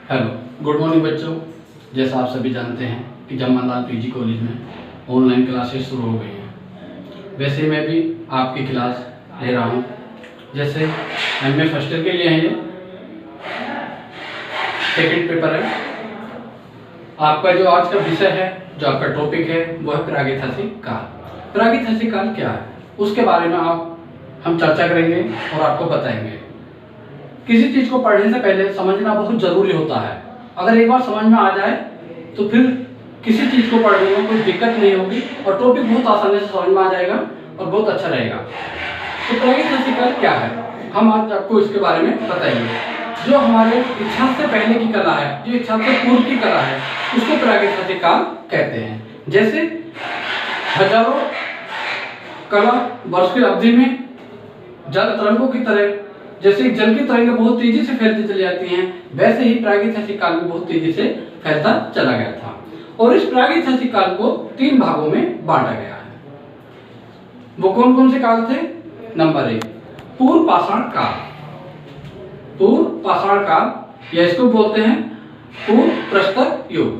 Hello, good morning बच्चों। जैसा आप सभी जानते हैं कि जमनालाल पीजी कॉलेज में ऑनलाइन क्लासेस शुरू हो गई हैं। वैसे मैं भी आपकी क्लास ले रहा हूं। जैसे एमए फर्स्ट ईयर के लिए हैं, ये सेकंड पेपर है। आपका जो आज का विषय है, जो आपका टॉपिक है, वो है प्रागैतिहासिक काल। प्रागैतिहासिक काल क्या है, उसके बारे में हम चर्चा करेंगे और आपको बताएंगे। किसी चीज को पढ़ने से पहले समझना बहुत जरूरी होता है। अगर एक बार समझ में आ जाए तो फिर किसी चीज को पढ़ने में कोई दिक्कत नहीं होगी और टॉपिक बहुत आसानी से समझ में आ जाएगा और बहुत अच्छा रहेगा। तो प्रागैतिहासिक काल क्या है, हम आज आपको इसके बारे में बताएंगे। जो हमारे इतिहास से पहले की कला है, जो इतिहास से पूर्व की कला है, उसको प्रागैतिहासिक काल कहते हैं। जैसे हजारों कला वर्ष की अवधि में जल तरंगों की तरह, जैसे जल की तरंगें बहुत तेजी से फैलती चली जाती हैं, वैसे ही प्रागैतिहासिक काल भी बहुत तेजी से फैलता चला गया था। और इस प्रागैतिहासिक काल को 3 भागों में बांटा गया है। वो कौन कौन से काल थे? नंबर 1, पूर्व पाषाण काल। पूर्व पाषाण काल या इसको बोलते हैं पूर्व प्रस्तर युग।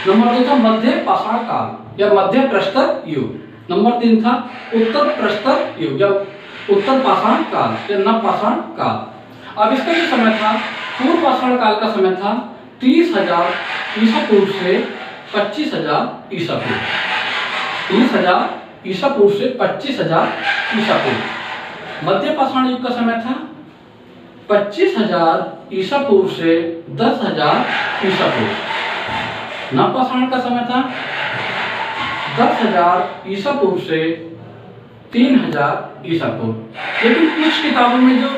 नंबर 2 था मध्य पाषाण काल या मध्य प्रस्तर युग। नंबर 3 था उत्तर प्रस्तर युग या उत्तर पाषाण काल या नव पाषाण काल। अब इसका जो समय था, पूर्व पाषाण काल का समय था 30,000 ईसा पूर्व से 25,000 ईसा पूर्व। 30,000 ईसा पूर्व से 25,000 ईसा पूर्व। मध्य पाषाण युग का समय था 25,000 ईसा पूर्व से 10,000 ईसा पूर्व। नव पाषाण का समय था 10,000 ईसा पूर्व से 3,000 ईसा पूर्व। लेकिन कुछ किताबों में जो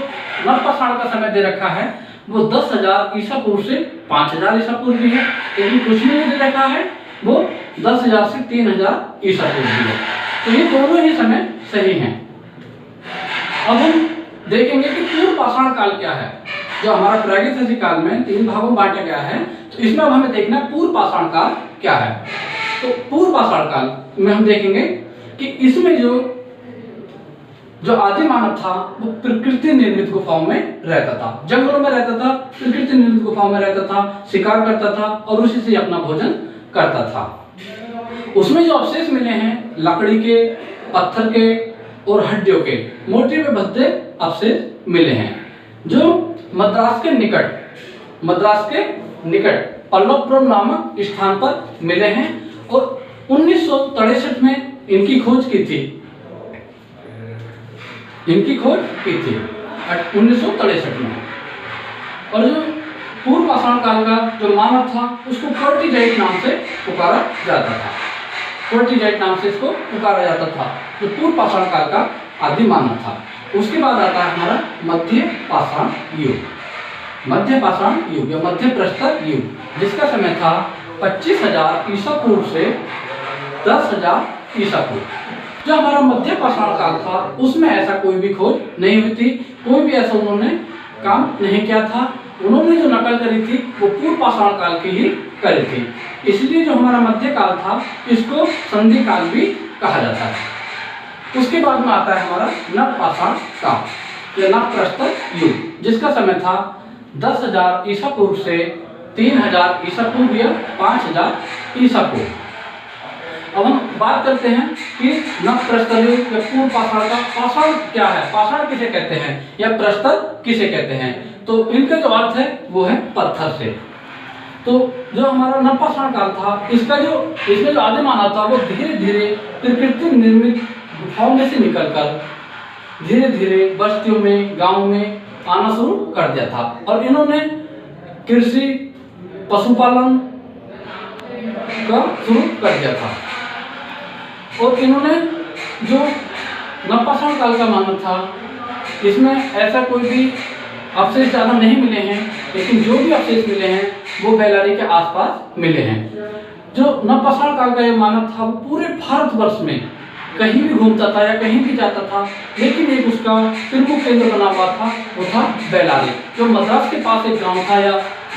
नव पाषाण का समय दे रखा है वो 10,000 ईसा पूर्व से 5,000 ईसा पूर्व भी है, लेकिन कुछ में दे रखा है वो 10,000 से 3,000 ईसा पूर्व भी है। तो ये दोनों ही समय सही हैं। अब हम देखेंगे कि पूर्व पाषाण काल क्या है। जो हमारा प्रागैतिहासिक काल में 3 भागों में बांटा गया है, तो इसमें अब हमें देखना पूर्व पाषाण काल क्या है। तो पूर्व पाषाण काल में हम देखेंगे कि इसमें जो आदि मानव था वो प्रकृति निर्मित गुफाओं में रहता था, जंगलों में रहता था, प्रकृति निर्मित गुफाओं में रहता था, शिकार करता था और उसी से अपना भोजन करता था। उसमें जो अवशेष मिले हैं लकड़ी के, पत्थर के और हड्डियों के, मोटे व भद्दे अवशेष मिले हैं, जो मद्रास के निकट पल्लवपुरम नामक स्थान पर मिले हैं और 1963 में इनकी खोज की थी। 1963 में। और जो पूर्व पाषाण काल का जो मानव था उसको क्वार्टिजाइट नाम से पुकारा जाता था। क्वार्टिजाइट नाम से इसको पुकारा जाता था, जो पूर्व पाषाण काल का आदि मानव था। उसके बाद आता है हमारा मध्य पाषाण युग। मध्य पाषाण युग या मध्य प्रस्तर युग, जिसका समय था 25,000 ईसा पूर्व से 10,000 ईसा पूर्व। जो हमारा मध्य पाषाण काल था उसमें ऐसा कोई भी खोज नहीं हुई थी, कोई भी ऐसा उन्होंने काम नहीं किया था। उन्होंने जो नकल करी थी वो पूर्व पाषाण काल की ही करी थी। इसलिए जो हमारा मध्य काल था इसको संधि काल भी कहा जाता है। उसके बाद में आता है हमारा नव पाषाण काल या नव प्रस्तर युग, जिसका समय था 10,000 ईसा पूर्व से 3,000 ईसा पूर्व या 5,000 ईसा पूर्व। अब हम बात करते हैं कि नव प्रस्तर युग या पूर्व पाषाण का पाषाण क्या है, पाषाण किसे कहते हैं या प्रस्तर किसे कहते हैं। तो इनका जो अर्थ है वो है पत्थर से। तो जो हमारा नव पाषाण काल था इसमें जो आदि मानव था वो धीरे धीरे प्रकृति निर्मित गुफाओं में से निकलकर धीरे धीरे बस्तियों में, गाँव में आना शुरू कर दिया था और इन्होंने कृषि, पशुपालन का शुरू कर दिया था। और इन्होंने जो नव पाषाण काल का मानव था इसमें ऐसा कोई भी अवशेष ज़्यादा नहीं मिले हैं, लेकिन जो भी अवशेष मिले हैं वो बेलारी के आसपास मिले हैं। जो नव पाषाण काल का ये मानव था वो पूरे भारतवर्ष में कहीं भी घूमता था या कहीं भी जाता था, लेकिन एक उसका प्रमुख केंद्र बना हुआ था, वो था बेलारी। जो मद्रास के पास एक गाँव था या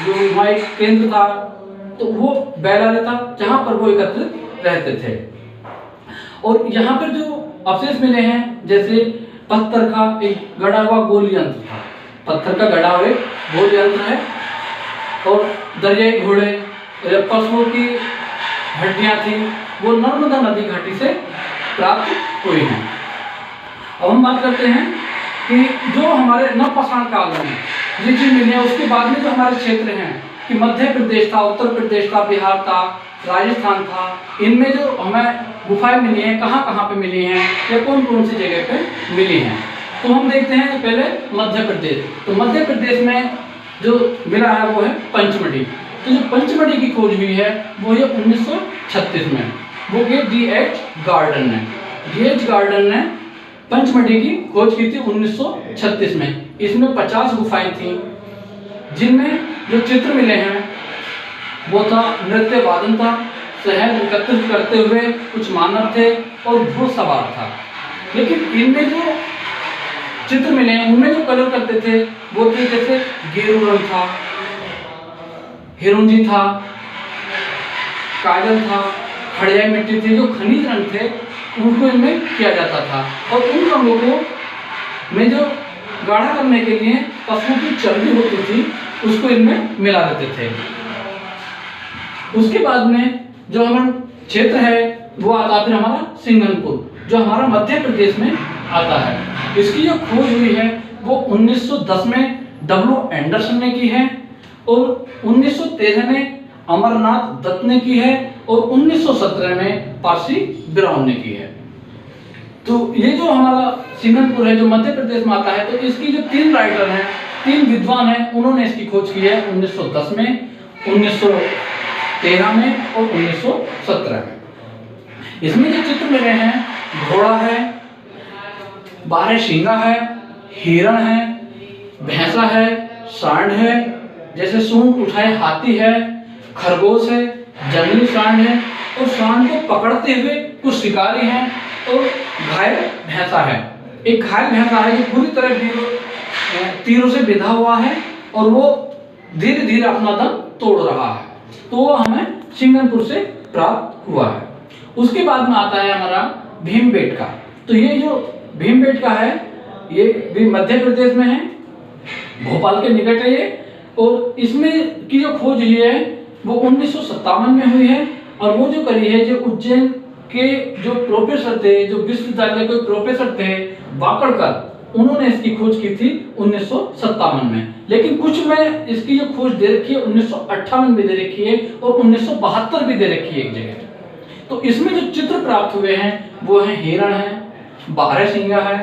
जो वहाँ एक केंद्र था, तो वो बेलारी था जहाँ पर वो एकत्रित रहते थे। और यहाँ पर जो अवशेष मिले हैं, जैसे पत्थर का एक गढ़ा हुआ गोल यंत्र था, पत्थर का गढ़ा हुआ गोल यंत्र है, और दरियाई घोड़े, पशुओं की हड्डियाँ थी, वो नर्मदा नदी घाटी से प्राप्त हुई हैं। अब हम बात करते हैं कि जो हमारे नवपाषाण काल में ये चीज मिली है, उसके बाद में जो हमारे क्षेत्र हैं कि मध्य प्रदेश था, उत्तर प्रदेश था, बिहार था, राजस्थान था, इनमें जो हमें गुफाएं मिली हैं, कहाँ कहाँ पे मिली हैं या कौन कौन सी जगह पे मिली हैं। तो हम देखते हैं पहले मध्य प्रदेश। तो मध्य प्रदेश में जो मिला है वो है पंचमढ़ी। तो जो पंचमढ़ी की खोज हुई है वो है 1936 में, वो कि D.H. गार्डन ने। D.H. गार्डन ने पंचमढ़ी की खोज की थी 1936 में। इसमें 50 गुफाएं थी, जिनमें जो चित्र मिले हैं वो था नृत्य वादन था, शहर एकत्रित करते हुए कुछ मानव थे और घुड़सवार था। लेकिन इनमें जो चित्र मिले हैं उनमें जो कलर करते थे वो थे जैसे गेरू रंग था, हिरुंजी था, काजल था, खड़ियाई मिट्टी थी, जो खनिज रंग थे उनको इनमें किया जाता था। और उन रंगों को में जो गाढ़ा करने के लिए पशुओं की चर्बी होती थी उसको इनमें मिला देते थे। उसके बाद में जो हमारा क्षेत्र है वो आता फिर हमारा सिंघनपुर, जो हमारा मध्य प्रदेश में आता है। इसकी जो खोज हुई है वो 1910 में W. एंडरसन ने की है और 1913 में अमरनाथ दत्त ने की है और 1917 में पारसी ब्राउन ने की है। तो ये जो हमारा सिंघनपुर है जो मध्य प्रदेश में आता है, तो इसकी जो 3 राइटर हैं, 3 विद्वान हैं, उन्होंने इसकी खोज की है 1910 में, 1913 में और 1917 में। इसमें जो चित्र मिले हैं, घोड़ा है, 12 शिंगा है, हिरण है, भैंसा है, सांड है, जैसे सूंड उठाए हाथी है, खरगोश है, जंगली सांड है और सांड को पकड़ते हुए कुछ शिकारी हैं और घायल भैंसा है। एक घायल भैंसा है जो पूरी तरह तीरों से बिंधा हुआ है और वो धीरे धीरे अपना दम तोड़ रहा है। तो वो हमें सिंघनपुर से प्राप्त हुआ है। उसके बाद में आता है हमारा भीमबेटका। तो ये जो भीमबेटका है ये भी मध्य प्रदेश में है, भोपाल के निकट है ये। और इसमें की जो खोज हुई है वो 1957 में हुई है और वो जो करी है जो उज्जैन के जो प्रोफेसर थे, जो विश्वविद्यालय के प्रोफेसर थे वाकड़कर, उन्होंने इसकी खोज की थी 1957 में। लेकिन कुछ में इसकी जो खोज दे रखी है 1958 में दे रखी है और 1972 भी दे रखी है एक जगह। तो इसमें जो चित्र प्राप्त हुए हैं वो है हिरण है, 12 शिंगा है,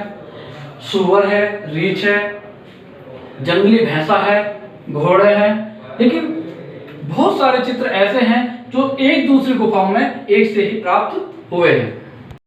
सुअर है, रीछ है, जंगली भैंसा है, घोड़े हैं। लेकिन बहुत सारे चित्र ऐसे हैं जो एक दूसरी गुफाओं में एक से ही प्राप्त हुए हैं।